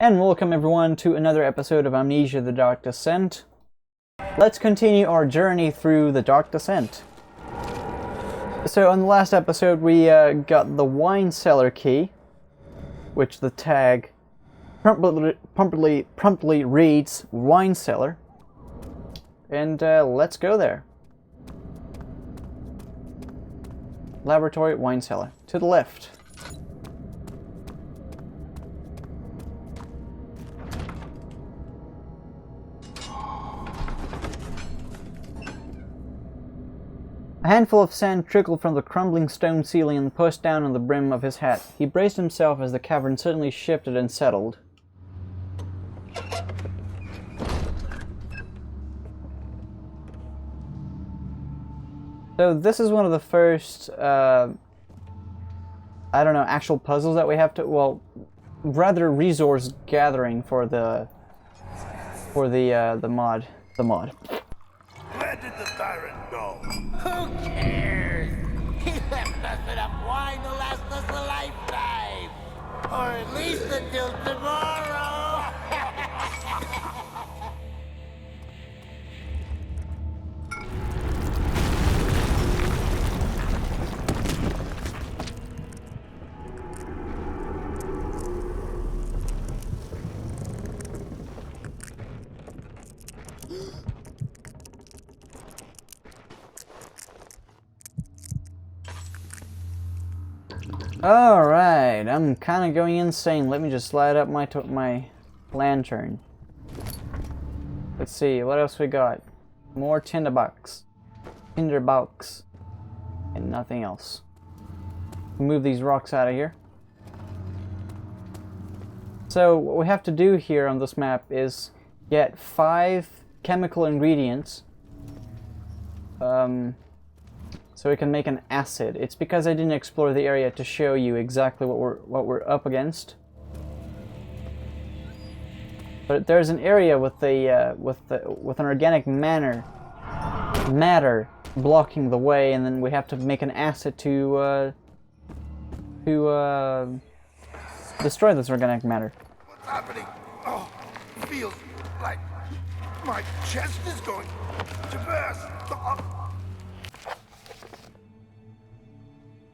And welcome everyone to another episode of Amnesia: The Dark Descent. Let's continue our journey through the Dark Descent. So on the last episode we got the wine cellar key, which the tag promptly reads wine cellar. And let's go there. Laboratory, wine cellar. To the left. A handful of sand trickled from the crumbling stone ceiling and pushed down on the brim of his hat. He braced himself as the cavern suddenly shifted and settled. So this is one of the first, I don't know, actual puzzles that we have to, well, rather resource gathering for the mod. Where did the tyrant go? Who cares? He left us enough wine to last us a lifetime. Or at least until tomorrow. Alright, I'm kind of going insane. Let me just light up my lantern. Let's see, what else we got? More tinderbox, and nothing else. Move these rocks out of here. So what we have to do here on this map is get 5 chemical ingredients. So we can make an acid. It's because I didn't explore the area to show you exactly what we're up against. But there's an area with an organic matter blocking the way, and then we have to make an acid to destroy this organic matter. What's happening? Oh, it feels like my chest is going to burst.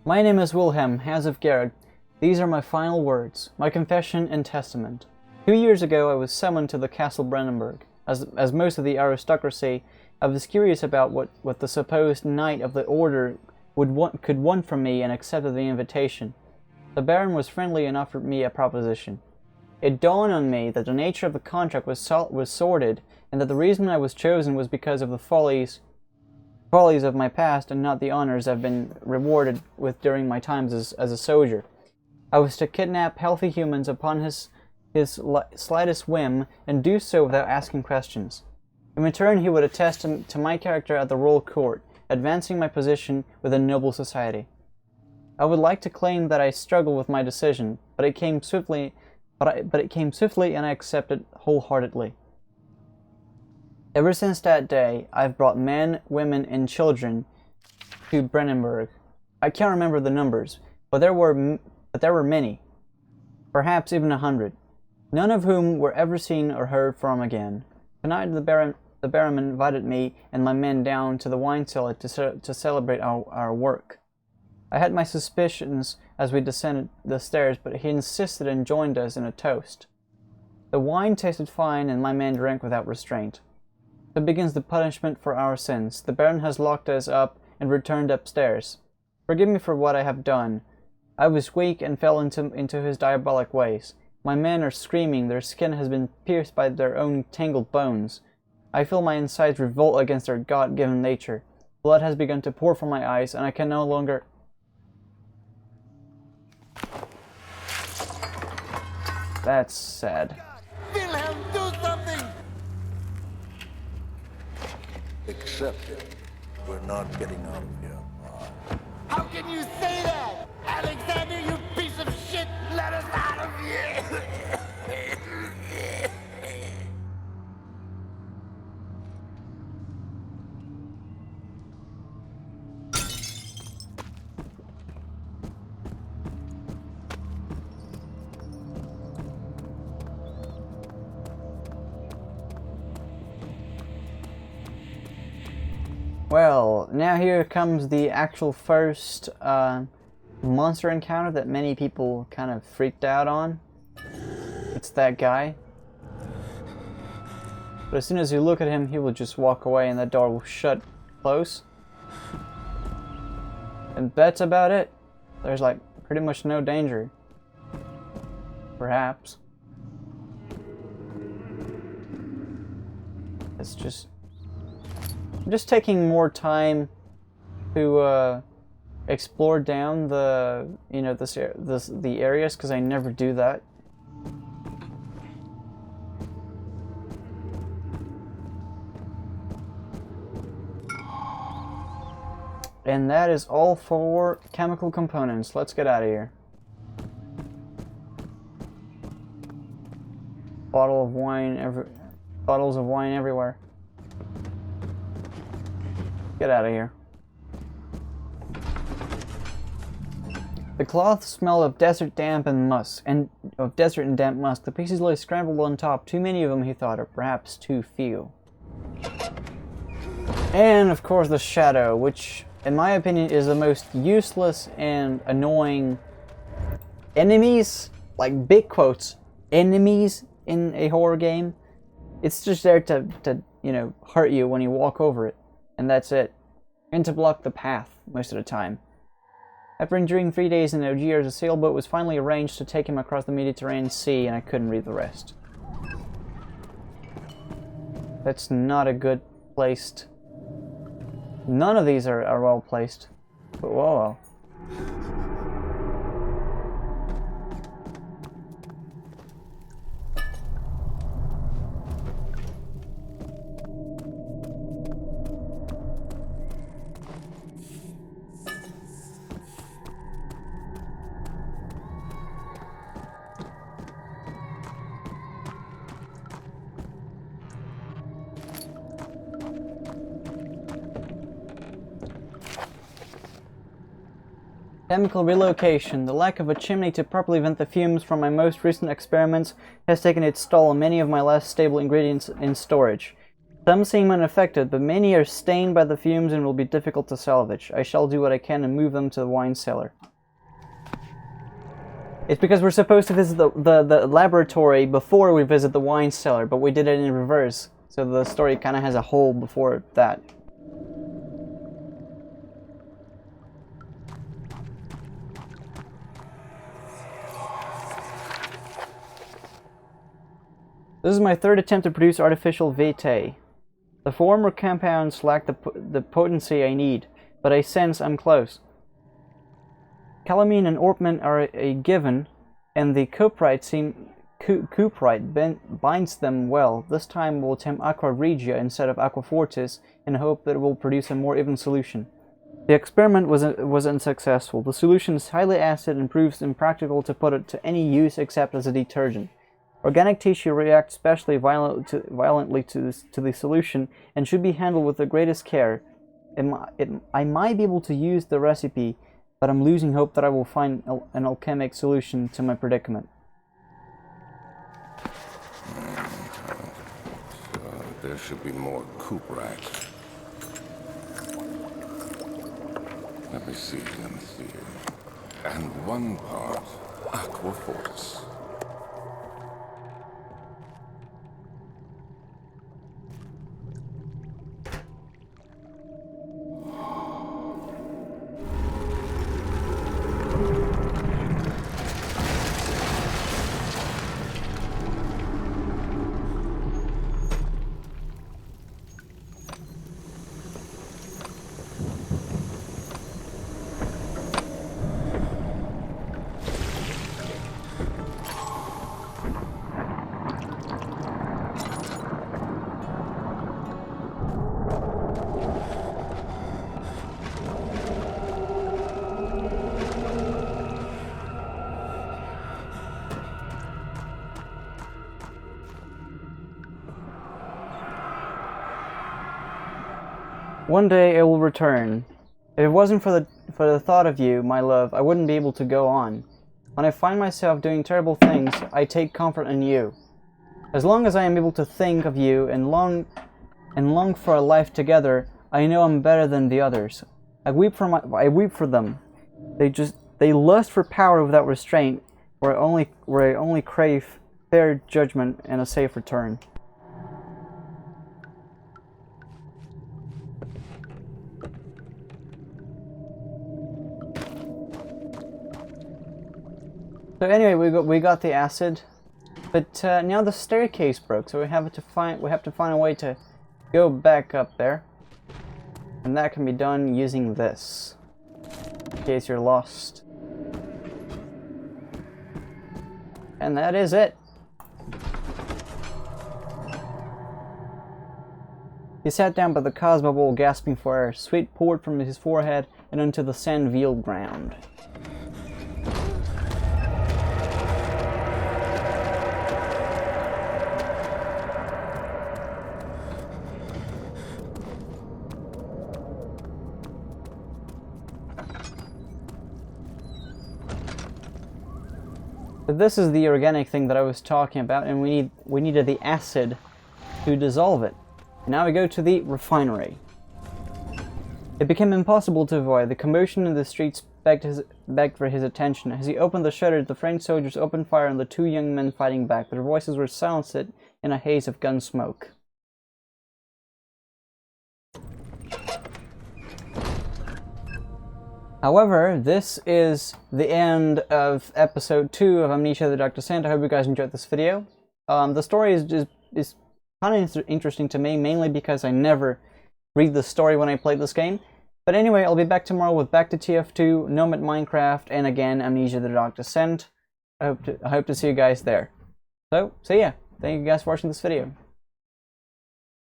My name is Wilhelm, Hans of Gerard. These are my final words, my confession and testament. 2 years ago I was summoned to the Castle Brandenburg. As most of the aristocracy, I was curious about what the supposed Knight of the Order could want from me, and accepted the invitation. The Baron was friendly and offered me a proposition. It dawned on me that the nature of the contract was sordid, and that the reason I was chosen was because of the follies of my past and not the honors I've been rewarded with during my times as a soldier. I was to kidnap healthy humans upon his slightest whim, and do so without asking questions. In return, he would attest to my character at the royal court, advancing my position within noble society. I would like to claim that I struggled with my decision, but it came swiftly, and I accepted wholeheartedly. Ever since that day, I've brought men, women, and children to Brandenburg. I can't remember the numbers, but there were many, perhaps even 100, none of whom were ever seen or heard from again. Tonight, the Baron invited me and my men down to the wine cellar to celebrate our work. I had my suspicions as we descended the stairs, but he insisted and joined us in a toast. The wine tasted fine, and my men drank without restraint. So begins the punishment for our sins. The Baron has locked us up and returned upstairs. Forgive me for what I have done. I was weak and fell into his diabolic ways. My men are screaming, their skin has been pierced by their own tangled bones. I feel my insides revolt against their God-given nature. Blood has begun to pour from my eyes, and I can no longer... That's sad. Wilhelm, do something! Accept it. We're not getting out of here. How can you say that? Alexander, you piece of shit! Let us out of here! Well, now here comes the actual first monster encounter that many people kind of freaked out on. It's that guy. But as soon as you look at him, he will just walk away and that door will shut close. And that's about it. There's like pretty much no danger. Perhaps. It's just... I'm just taking more time to explore down the, you know, the areas, because I never do that. And that is all for chemical components. Let's get out of here. Bottles of wine everywhere. Get out of here. The cloth smelled of desert damp and musk, and damp musk. The pieces lay scrambled on top. Too many of them, he thought, or perhaps too few. And of course, the shadow, which, in my opinion, is the most useless and annoying enemies, like big quotes, enemies in a horror game. It's just there to you know, hurt you when you walk over it. And that's it. And to block the path most of the time. After enduring 3 days in Algiers, a sailboat was finally arranged to take him across the Mediterranean Sea, and I couldn't read the rest. That's not a good placed. None of these are well placed. But whoa. Chemical relocation. The lack of a chimney to properly vent the fumes from my most recent experiments has taken its toll on many of my less stable ingredients in storage. Some seem unaffected, but many are stained by the fumes and will be difficult to salvage. I shall do what I can and move them to the wine cellar. It's because we're supposed to visit the laboratory before we visit the wine cellar, but we did it in reverse. So the story kind of has a hole before that. This is my third attempt to produce artificial vitae. The former compounds lack the potency I need, but I sense I'm close. Calamine and orpiment are a given, and the cuprite binds them well. This time we'll attempt aqua regia instead of aqua fortis, in hope that it will produce a more even solution. The experiment was unsuccessful. The solution is highly acid and proves impractical to put it to any use except as a detergent. Organic tissue reacts especially violently to the solution and should be handled with the greatest care. I might be able to use the recipe, but I'm losing hope that I will find an alchemic solution to my predicament. There should be more cuprite. Let me see. And 1 part aqua fortis. One day I will return. If it wasn't for the thought of you, my love, I wouldn't be able to go on. When I find myself doing terrible things, I take comfort in you. As long as I am able to think of you and long for a life together, I know I'm better than the others. I weep for them. They lust for power without restraint, where I only crave fair judgment and a safe return. So anyway, we got the acid, but now the staircase broke, so we have to find a way to go back up there, and that can be done using this, in case you're lost. And that is it. He sat down by the Cosmo bowl, gasping for air. Sweat poured from his forehead and onto the sand-veiled ground. So this is the organic thing that I was talking about, and we needed the acid to dissolve it. Now we go to the refinery. It became impossible to avoid. The commotion in the streets begged for his attention. As he opened the shutters, the French soldiers opened fire on the two young men fighting back. Their voices were silenced in a haze of gun smoke. However, this is the end of episode 2 of Amnesia the Dark Descent. I hope you guys enjoyed this video. The story is kind of interesting to me, mainly because I never read the story when I play this game. But anyway, I'll be back tomorrow with Back to TF2, Nomad Minecraft, and again, Amnesia the Dark Descent. I hope to see you guys there. So, yeah, thank you guys for watching this video.